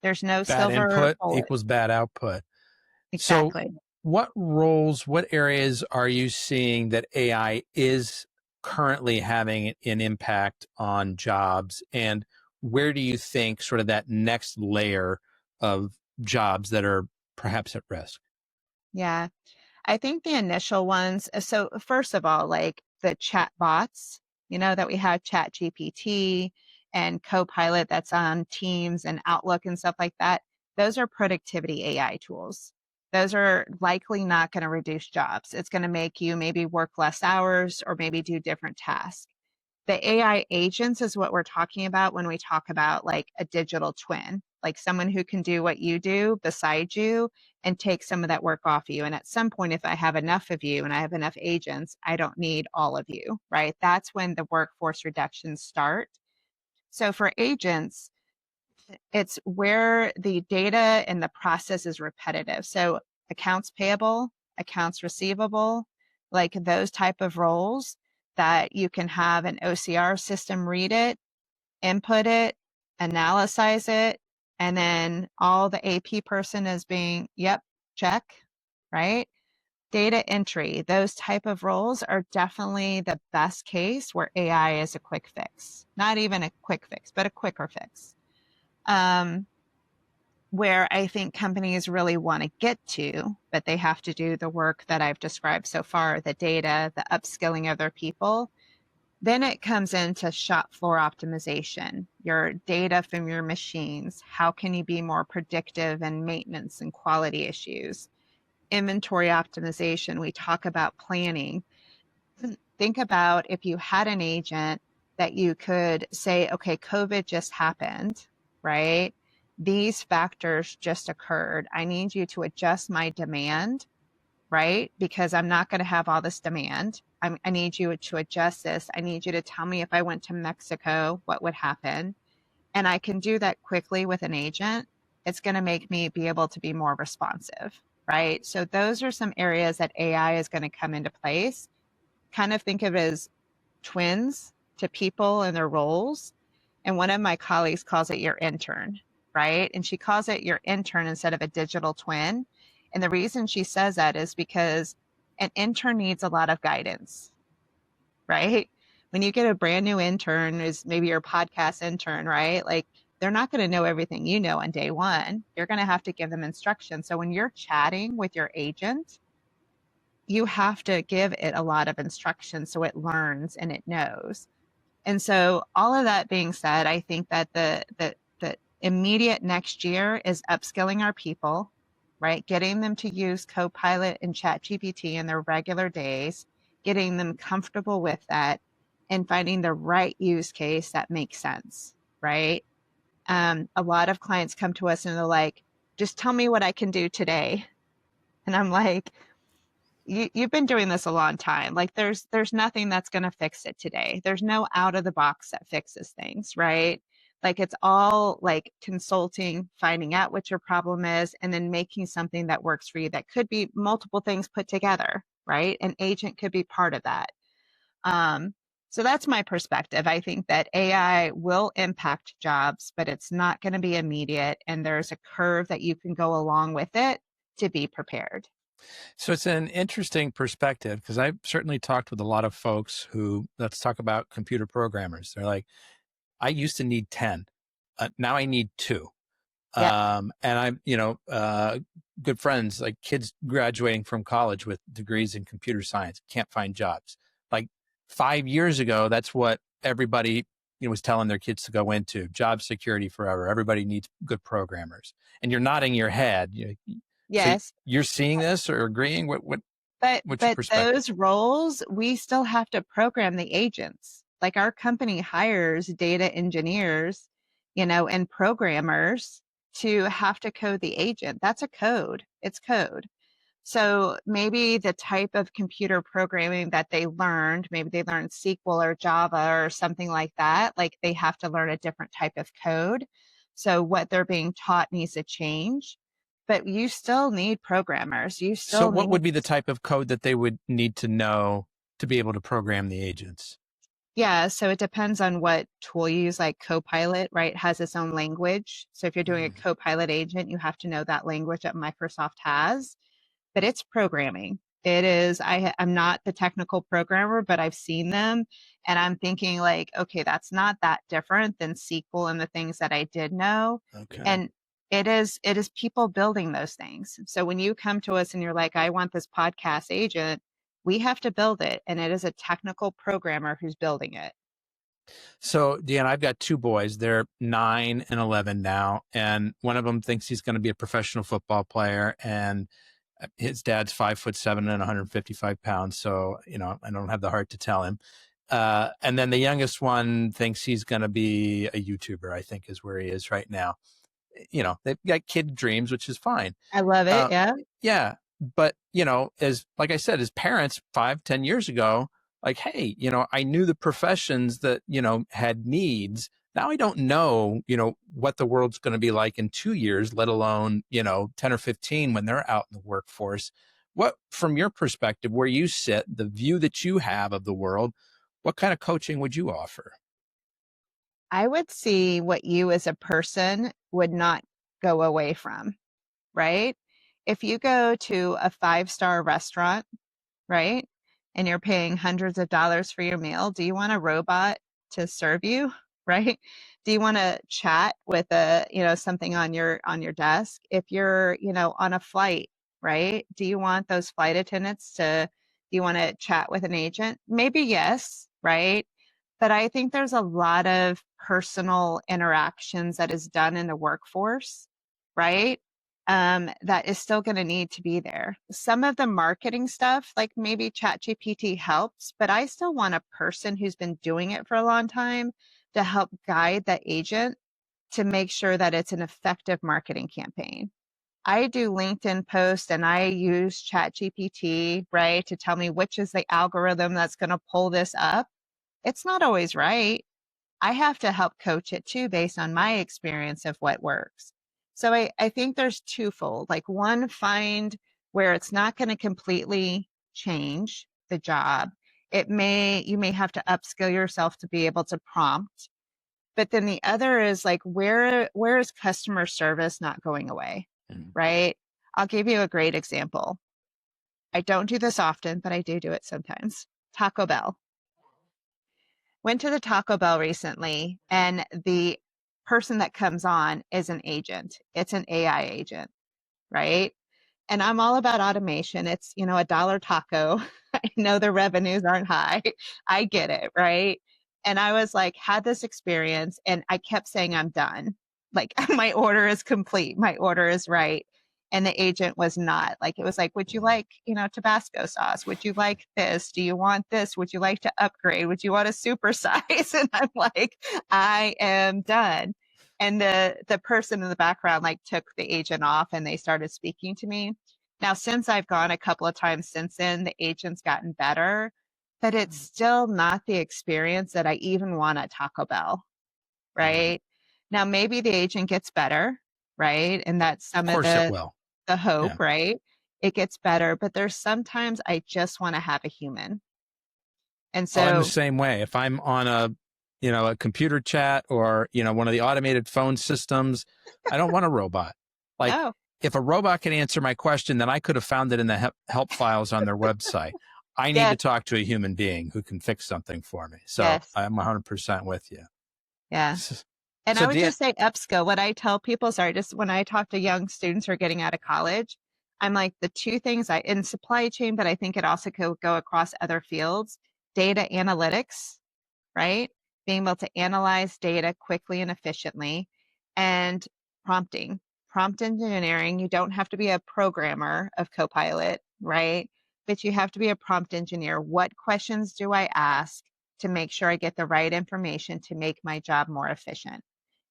There's no bad silver input bullet. equals bad output. Exactly. So what roles, what areas are you seeing that AI is currently having an impact on jobs? And where do you think sort of that next layer of jobs that are perhaps at risk? Yeah. I think the initial ones, so first of all, like the chat bots, that we have Chat GPT and Copilot that's on Teams and Outlook and stuff like that. Those are productivity AI tools. Those are likely not going to reduce jobs. It's going to make you maybe work less hours or maybe do different tasks. The AI agents is what we're talking about when we talk about like a digital twin, like someone who can do what you do beside you and take some of that work off you. And at some point, if I have enough of you and I have enough agents, I don't need all of you, right? That's when the workforce reductions start. So for agents, it's where the data and the process is repetitive. So accounts payable, accounts receivable, like those type of roles that you can have an OCR system read it, input it, analyze it, and then all the AP person is being, yep, check, right? Data entry, those type of roles are definitely the best case where AI is a quick fix. Not even a quick fix, but a quicker fix. Where I think companies really want to get to, but they have to do the work that I've described so far, the data, the upskilling of their people. Then it comes into shop floor optimization, your data from your machines. How can you be more predictive in maintenance and quality issues? Inventory optimization, we talk about planning. Think about if you had an agent that you could say, okay, COVID just happened, right? These factors just occurred. I need you to adjust my demand, right? Because I'm not going to have all this demand. I need you to adjust this. I need you to tell me if I went to Mexico, what would happen? And I can do that quickly with an agent. It's going to make me be able to be more responsive, right? So those are some areas that AI is going to come into place. Kind of think of it as twins to people and their roles. And one of my colleagues calls it your intern, right? And she calls it your intern instead of a digital twin. And the reason she says that is because an intern needs a lot of guidance, right? When you get a brand new intern, is maybe your podcast intern, right? Like they're not going to know everything you know on day one. You're going to have to give them instruction. So when you're chatting with your agent, you have to give it a lot of instruction so it learns and it knows. And so all of that being said, I think that the immediate next year is upskilling our people, right? Getting them to use Copilot and ChatGPT in their regular days, getting them comfortable with that, and finding the right use case that makes sense, right? A lot of clients come to us and they're like, just tell me what I can do today. And I'm like, you've been doing this a long time. Like there's nothing that's going to fix it today. There's no out of the box that fixes things, right? Like it's all like consulting, finding out what your problem is, and then making something that works for you. That could be multiple things put together, right? An agent could be part of that. So that's my perspective. I think that AI will impact jobs, but it's not going to be immediate. And there's a curve that you can go along with it to be prepared. So it's an interesting perspective because I've certainly talked with a lot of folks who, let's talk about computer programmers. They're like, I used to need 10. Now I need 2. Yeah. And I'm, good friends, like kids graduating from college with degrees in computer science, can't find jobs. Like 5 years ago, that's what everybody was telling their kids to go into. Job security forever. Everybody needs good programmers. And you're nodding your head. So Yes. you're seeing this or agreeing? What's your But perspective? those roles, we still have to program the agents. Like our company hires data engineers, and programmers to have to code the agent. That's a code. It's code. So maybe the type of computer programming that they learned, maybe they learned SQL or Java or something like that, like they have to learn a different type of code. So what they're being taught needs to change, but you still need programmers. You So still what need, would be the type of code that they would need to know to be able to program the agents? yeah. So it depends on what tool you use, like Copilot, right? Has its own language. So if you're doing a Copilot agent, you have to know that language that Microsoft has, but it's programming. It is, I'm not the technical programmer, but I've seen them and I'm thinking like, okay, that's not that different than SQL and the things that I did know. Okay. And it is people building those things. So when you come to us and you're like, I want this podcast agent, we have to build it. And it is a technical programmer who's building it. So, DeAnna, I've got 2 boys. They're 9 and 11 now. And one of them thinks he's going to be a professional football player. And his dad's 5'7" and 155 pounds. So, I don't have the heart to tell him. And then the youngest one thinks he's going to be a YouTuber, I think is where he is right now. They've got kid dreams, which is fine. I love it. Yeah. Yeah. But, as, like I said, as parents 5-10 years ago, like, hey, I knew the professions that, had needs. Now I don't know, what the world's going to be like in 2 years, let alone, 10 or 15 when they're out in the workforce. What, from your perspective, where you sit, the view that you have of the world, what kind of coaching would you offer? I would see what you as a person would not go away from, right? If you go to a five-star restaurant, right, and you're paying hundreds of dollars for your meal, do you want a robot to serve you, right? Do you want to chat with something on your desk? If you're, on a flight, right? Do you want those flight attendants do you want to chat with an agent? Maybe yes, right? But I think there's a lot of personal interactions that is done in the workforce, right? That is still going to need to be there. Some of the marketing stuff, like maybe ChatGPT helps, but I still want a person who's been doing it for a long time to help guide the agent to make sure that it's an effective marketing campaign. I do LinkedIn posts and I use ChatGPT, right, to tell me which is the algorithm that's going to pull this up. It's not always right. I have to help coach it too, based on my experience of what works. So I think there's twofold. Like one, find where it's not going to completely change the job. You may have to upskill yourself to be able to prompt. But then the other is like, where is customer service not going away? Right? I'll give you a great example. I don't do this often, but I do it sometimes. Taco Bell. Went to the Taco Bell recently, and the person that comes on is an agent. It's an AI agent, right? And I'm all about automation. It's, a dollar taco. I know the revenues aren't high. I get it, right? And I was like, had this experience, and I kept saying, I'm done. Like, my order is complete. My order is right. And the agent was not. Like, it was like, would you like, Tabasco sauce? Would you like this? Do you want this? Would you like to upgrade? Would you want to supersize? And I'm like, I am done. And the person in the background like took the agent off and they started speaking to me. Now, since I've gone a couple of times since then, the agent's gotten better, but it's still not the experience that I even want at Taco Bell, right? Now, maybe the agent gets better, right? And that's Of some of course it will. the hope, Yeah. right? It gets better, but there's sometimes I just want to have a human. And Oh, I'm the so, same way. If I'm on a computer chat or, one of the automated phone systems, I don't want a robot. Like, no, if a robot can answer my question, then I could have found it in the help files on their website. I need to yes, talk to a human being who can fix something for me. So yes, I'm 100% with you. yeah. And So I would Dan, just say upskill. What I tell people, sorry, just when I talk to young students who are getting out of college, I'm like the two things in supply chain, but I think it also could go across other fields, data analytics, right? Being able to analyze data quickly and efficiently, and prompting. Prompt engineering, you don't have to be a programmer of Copilot, right? But you have to be a prompt engineer. What questions do I ask to make sure I get the right information to make my job more efficient?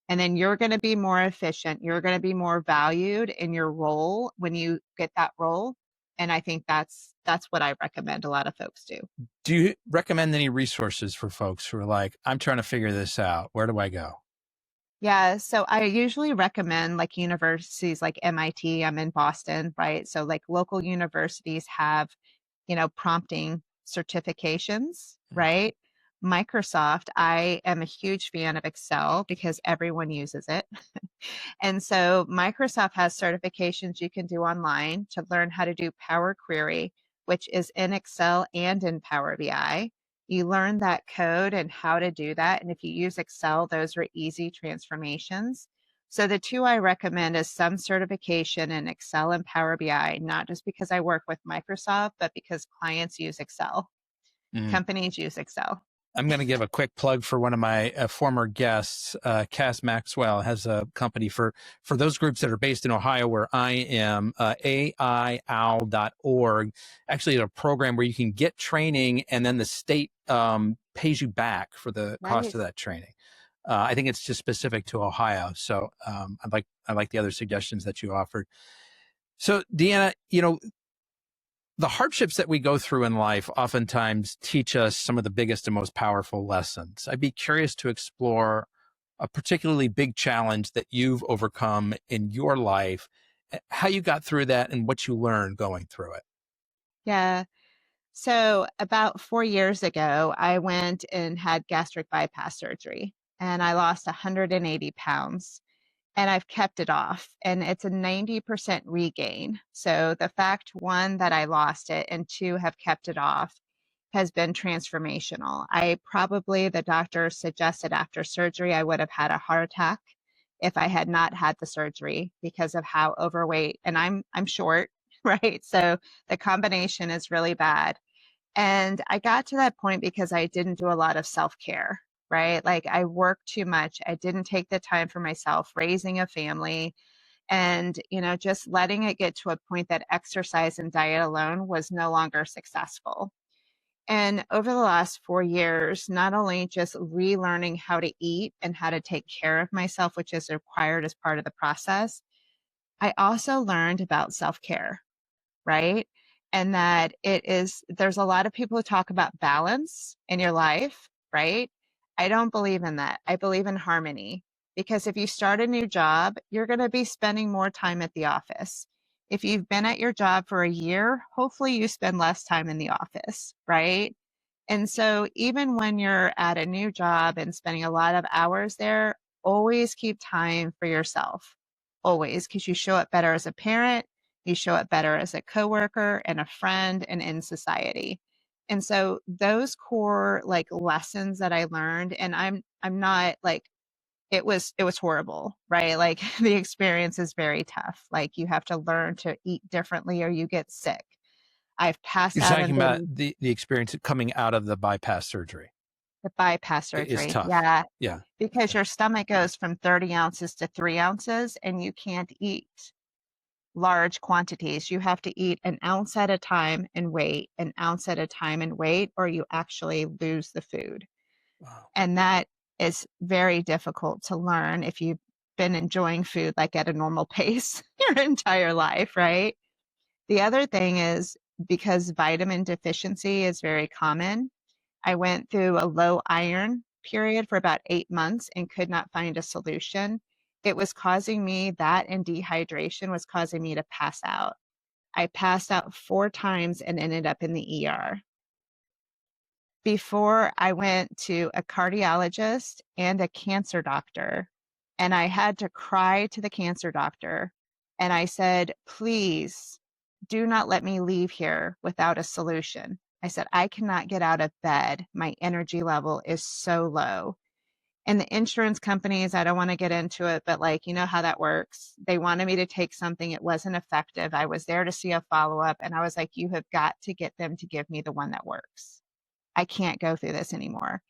And then you're going to be more efficient. You're going to be more valued in your role when you get that role. And I think that's what I recommend a lot of folks do. do you recommend any resources for folks who are like, I'm trying to figure this out? Where do I go? Yeah, so I usually recommend like universities like MIT. I'm in Boston, right? So like local universities have, prompting certifications, right? Microsoft, I am a huge fan of Excel because everyone uses it. And so Microsoft has certifications you can do online to learn how to do Power Query, which is in Excel and in Power BI. You learn that code and how to do that. And if you use Excel, those are easy transformations. So the two I recommend is some certification in Excel and Power BI, not just because I work with Microsoft, but because clients use Excel. Companies use Excel. I'm going to give a quick plug for one of my former guests. Cass Maxwell has a company for those groups that are based in Ohio, where I am, AIOwl.org. Actually, it's a program where you can get training and then the state pays you back for the cost of Nice. that training. I think it's just specific to Ohio. So I like the other suggestions that you offered. So DeAnna, the hardships that we go through in life oftentimes teach us some of the biggest and most powerful lessons. I'd be curious to explore a particularly big challenge that you've overcome in your life, how you got through that and what you learned going through it. Yeah. So about 4 years ago, I went and had gastric bypass surgery and I lost 180 pounds and I've kept it off and it's a 90% regain. So the fact, one, that I lost it and two, have kept it off has been transformational. The doctor suggested after surgery, I would have had a heart attack if I had not had the surgery because of how overweight, and I'm short, right? So the combination is really bad. And I got to that point because I didn't do a lot of self-care, right? Like I worked too much. I didn't take the time for myself, raising a family, and, just letting it get to a point that exercise and diet alone was no longer successful. And over the last 4 years, not only just relearning how to eat and how to take care of myself, which is required as part of the process, I also learned about self-care, right? And that there's a lot of people who talk about balance in your life, right? I don't believe in that. I believe in harmony because if you start a new job, you're going to be spending more time at the office. If you've been at your job for a year, hopefully you spend less time in the office, right? And so even when you're at a new job and spending a lot of hours there, always keep time for yourself. Always, because you show up better as a parent, you show up better as a coworker and a friend and in society. And so those core like lessons that I learned, and I'm not like it was horrible, right? Like the experience is very tough. Like you have to learn to eat differently or you get sick. I've passed You're out talking and about been the experience coming out of the bypass surgery the bypass is surgery. tough. Yeah, Yeah. because Yeah. your stomach goes from 30 ounces to 3 ounces and you can't eat large quantities. You have to eat an ounce at a time and wait, an ounce at a time and wait, or you actually lose the food. Wow. And that is very difficult to learn if you've been enjoying food like at a normal pace your entire life, right? The other thing is because vitamin deficiency is very common, I went through a low iron period for about 8 months and could not find a solution. It was causing me that, and dehydration was causing me to pass out. I passed out 4 times and ended up in the ER. Before I went to a cardiologist and a cancer doctor, and I had to cry to the cancer doctor. And I said, please do not let me leave here without a solution. I said, I cannot get out of bed. My energy level is so low. And the insurance companies, I don't want to get into it, but like, you know how that works. They wanted me to take something. It wasn't effective. I was there to see a follow up. And I was like, you have got to get them to give me the one that works. I can't go through this anymore.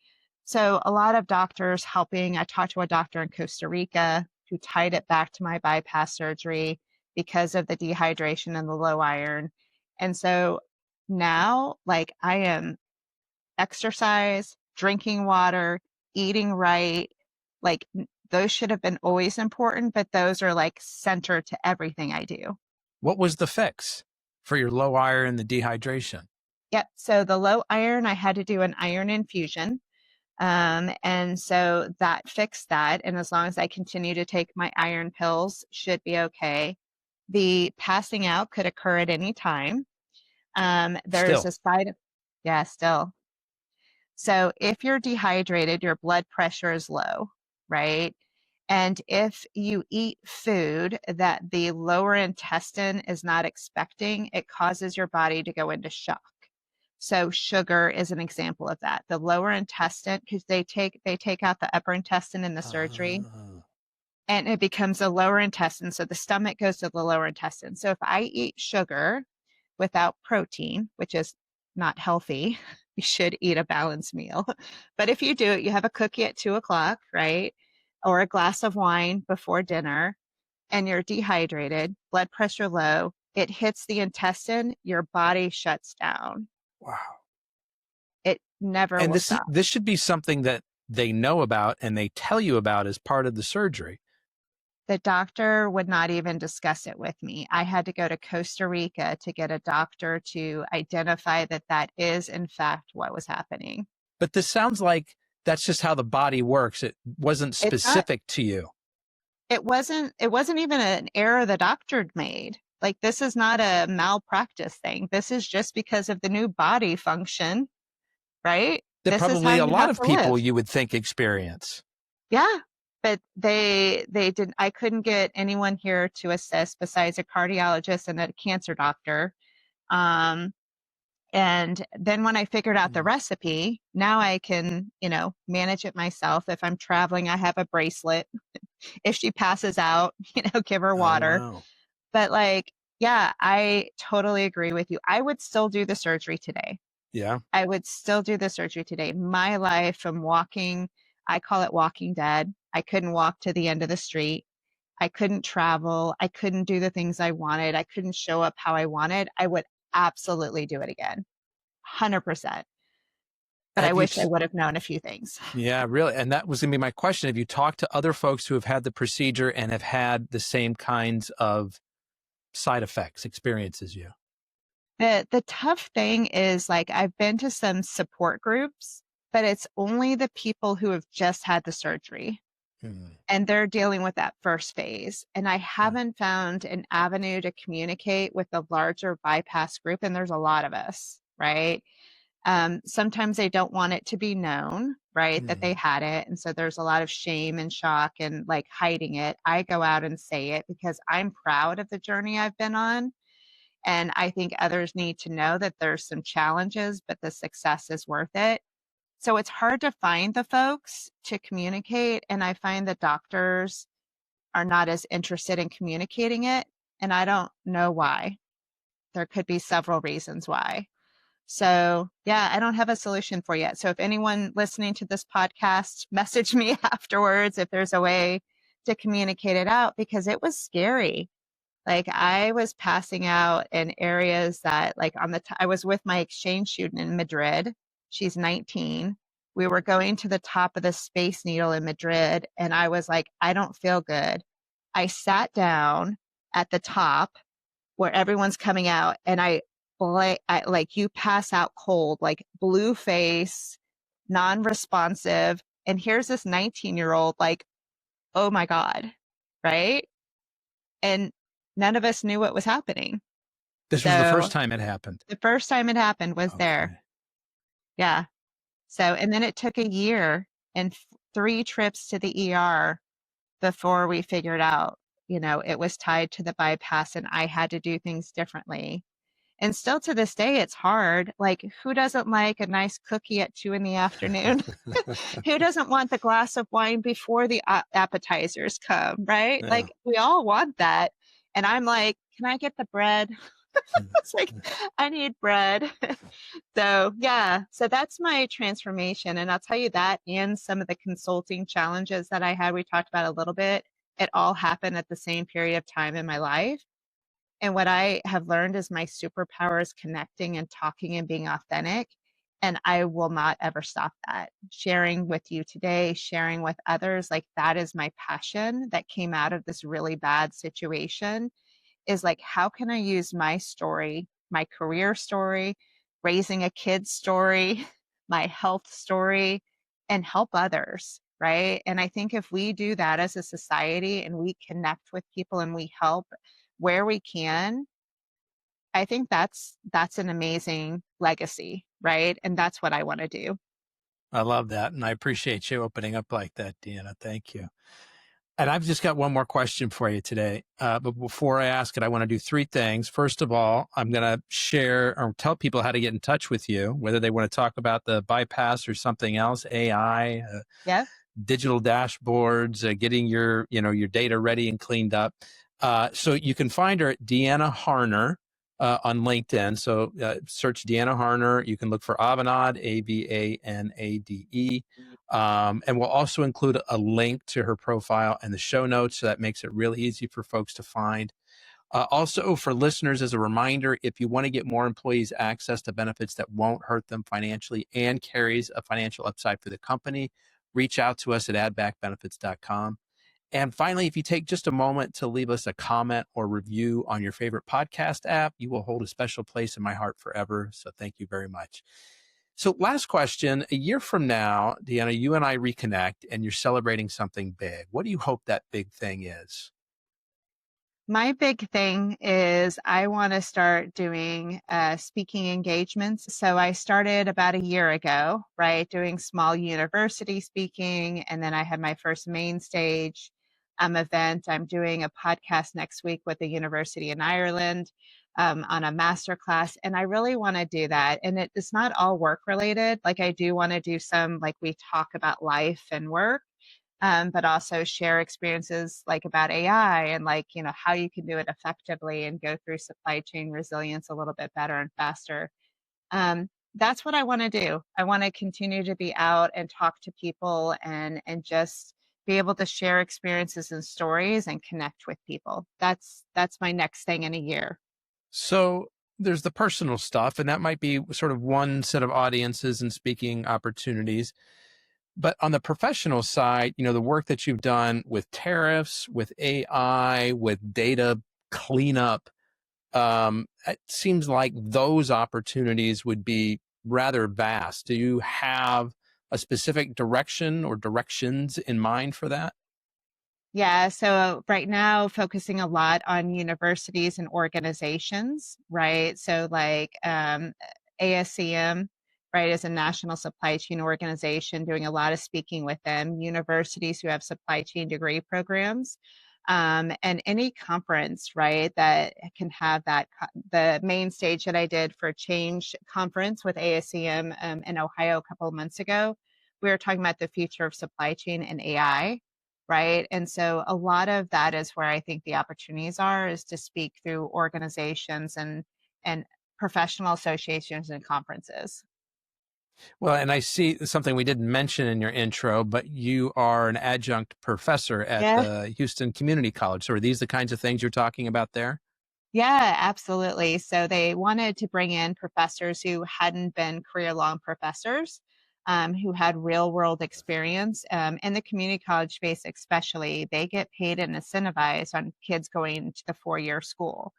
So a lot of doctors helping. I talked to a doctor in Costa Rica who tied it back to my bypass surgery because of the dehydration and the low iron. And so now, like, I am exercise, drinking water, eating right. Like those should have been always important, but those are like center to everything I do. What was the fix for your low iron and the dehydration? Yep. So the low iron, I had to do an iron infusion. And so that fixed that. And as long as I continue to take my iron pills, should be okay. The passing out could occur at any time. There's Still. a yeah, still. So if you're dehydrated, your blood pressure is low, right? And if you eat food that the lower intestine is not expecting, it causes your body to go into shock. So sugar is an example of that. The lower intestine, because they take out the upper intestine in the surgery, and it becomes a lower intestine. So the stomach goes to the lower intestine. So if I eat sugar without protein, which is not healthy, you should eat a balanced meal. But if you do it, you have a cookie at 2 o'clock, right? Or a glass of wine before dinner, and you're dehydrated, blood pressure low, it hits the intestine, your body shuts down. Wow. It never And will stop. this should be something that they know about and they tell you about as part of the surgery. The doctor would not even discuss it with me. I had to go to Costa Rica to get a doctor to identify that that is, in fact, what was happening. But this sounds like that's just how the body works. It wasn't It's not, specific to you. it wasn't even an error the doctor made. Like, this is not a malpractice thing. This is just because of the new body function, right? That This is how probably a you lot have of to live. people you would think experience. Yeah. But they didn't, I couldn't get anyone here to assist besides a cardiologist and a cancer doctor. And then when I figured out the recipe, now I can, manage it myself. If I'm traveling, I have a bracelet. If she passes out, give her Oh, water. wow. But like, yeah, I totally agree with you. I would still do the surgery today. Yeah. I would still do the surgery today. My life from walking, I call it walking dead. I couldn't walk to the end of the street. I couldn't travel. I couldn't do the things I wanted. I couldn't show up how I wanted. I would absolutely do it again. 100%. But I Have you, wish I would have known a few things. yeah, really. And that was going to be my question. Have you talked to other folks who have had the procedure and have had the same kinds of side effects, experiences you? The tough thing is, like, I've been to some support groups, but it's only the people who have just had the surgery and they're dealing with that first phase. And I haven't found an avenue to communicate with the larger bypass group. And there's a lot of us, right? Sometimes they don't want it to be known, right, that they had it. And so there's a lot of shame and shock and like hiding it. I go out and say it because I'm proud of the journey I've been on. And I think others need to know that there's some challenges, but the success is worth it. So it's hard to find the folks to communicate. And I find that doctors are not as interested in communicating it. And I don't know why. There could be several reasons why. So yeah, I don't have a solution for yet. So if anyone listening to this podcast, message me afterwards if there's a way to communicate it out, because it was scary. Like, I was passing out in areas that, like, I was with my exchange student in Madrid. She's 19. We were going to the top of the Space Needle in Madrid, and I was like, I don't feel good. I sat down at the top where everyone's coming out, and like, you pass out cold, like blue face, non-responsive. And here's this 19-year-old, like, oh my God, right? And none of us knew what was happening. This was the first time it happened. The first time it happened was there. Yeah. So, and then it took a year and 3 trips to the ER before we figured out, it was tied to the bypass and I had to do things differently. And still to this day, it's hard. Like, who doesn't like a nice cookie at 2 p.m? Who doesn't want the glass of wine before the appetizers come, right? Yeah. Like, we all want that. And I'm like, can I get the bread? It's like, I need bread. So yeah, so that's my transformation. And I'll tell you that and some of the consulting challenges that I had, we talked about a little bit, it all happened at the same period of time in my life. And what I have learned is my superpower is connecting and talking and being authentic. And I will not ever stop that. Sharing with you today, sharing with others, like, that is my passion that came out of this really bad situation, is like, how can I use my story, my career story, raising a kid's story, my health story, and help others, right? And I think if we do that as a society and we connect with people and we help where we can, I think that's an amazing legacy, right? And that's what I want to do. I love that. And I appreciate you opening up like that, DeAnna. Thank you. And I've just got one more question for you today. But before I ask it, I want to do 3 things. First of all, I'm going to share or tell people how to get in touch with you, whether they want to talk about the bypass or something else, AI, Yeah. digital dashboards, getting your data ready and cleaned up. So you can find her at DeAnna Harner on LinkedIn. So search DeAnna Harner. You can look for Avanade, Avanade. And we'll also include a link to her profile and the show notes. So that makes it really easy for folks to find. Also, for listeners, as a reminder, if you want to get more employees access to benefits that won't hurt them financially and carries a financial upside for the company, reach out to us at addbackbenefits.com. And finally, if you take just a moment to leave us a comment or review on your favorite podcast app, you will hold a special place in my heart forever. So thank you very much. So last question, a year from now, DeAnna, you and I reconnect and you're celebrating something big. What do you hope that big thing is? My big thing is I want to start doing speaking engagements. So I started about a year ago, right, doing small university speaking. And then I had my first main stage event. I'm doing a podcast next week with a university in Ireland on a master class. And I really want to do that. And it's not all work related. Like I do want to do some, like we talk about life and work, but also share experiences like about AI and like, how you can do it effectively and go through supply chain resilience a little bit better and faster. That's what I want to do. I want to continue to be out and talk to people and just be able to share experiences and stories and connect with people. That's my next thing in a year. So there's the personal stuff, and that might be sort of one set of audiences and speaking opportunities. But on the professional side, the work that you've done with tariffs, with AI, with data cleanup, it seems like those opportunities would be rather vast. Do you have a specific direction or directions in mind for that? Yeah, so right now focusing a lot on universities and organizations, right? So like ASCM, right, is a national supply chain organization, doing a lot of speaking with them, universities who have supply chain degree programs, and any conference, right, that can have that. The main stage that I did for Change conference with ASCM in Ohio a couple of months ago, we were talking about the future of supply chain and AI, right? And so a lot of that is where I think the opportunities are, is to speak through organizations and professional associations and conferences. Well, and I see something we didn't mention in your intro, but you are an adjunct professor at Yeah. the Houston Community College. So are these the kinds of things you're talking about there? Yeah, absolutely. So they wanted to bring in professors who hadn't been career-long professors, who had real-world experience. In the community college space, especially, they get paid and incentivized on kids going to the four-year school.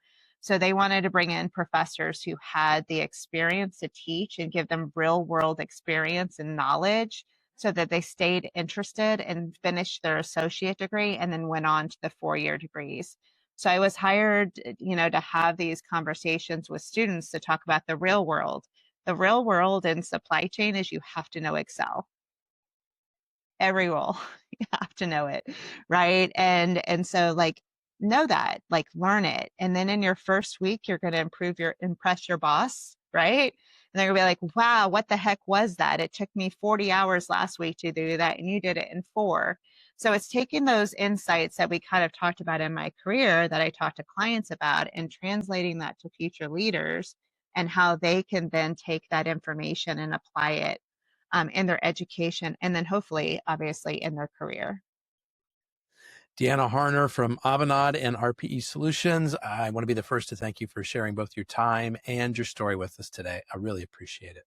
So they wanted to bring in professors who had the experience to teach and give them real-world experience and knowledge so that they stayed interested and finished their associate degree and then went on to the four-year degrees. So I was hired, to have these conversations with students to talk about the real world. The real world in supply chain is you have to know Excel. Every role, you have to know it, right? And so like know that, like learn it. And then in your first week, you're going to impress your boss, right? And they're gonna be like, wow, what the heck was that? It took me 40 hours last week to do that, and you did it in 4. So it's taking those insights that we kind of talked about in my career that I talk to clients about and translating that to future leaders and how they can then take that information and apply it in their education and then hopefully, obviously, in their career. DeAnna Harner from Avanade and RPE Solutions. I want to be the first to thank you for sharing both your time and your story with us today. I really appreciate it.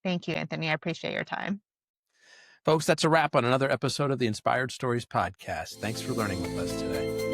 Thank you, Anthony. I appreciate your time. Folks, that's a wrap on another episode of the Inspired Stories podcast. Thanks for learning with us today.